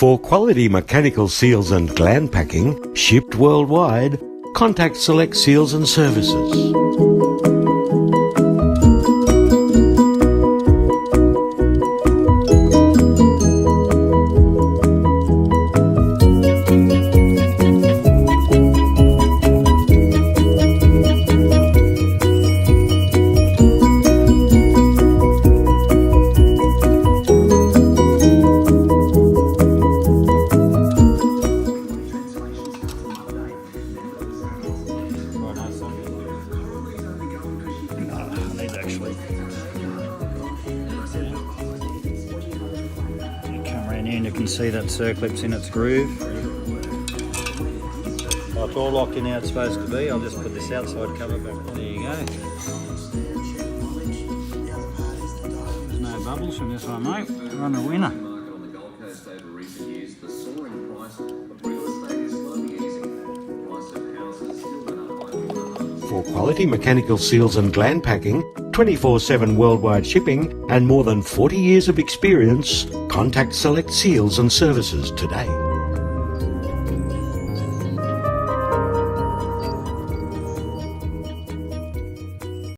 For quality mechanical seals and gland packing, shipped worldwide, contact Select Seals and Services. And you can see that circlip's in its groove. Well, it's all locked in how it's supposed to be. I'll just put this outside cover back. There you go. There's no bubbles from this one, mate. We're on a winner. For quality mechanical seals and gland packing, 24/7 worldwide shipping, and more than 40 years of experience, contact Select Seals and Services today.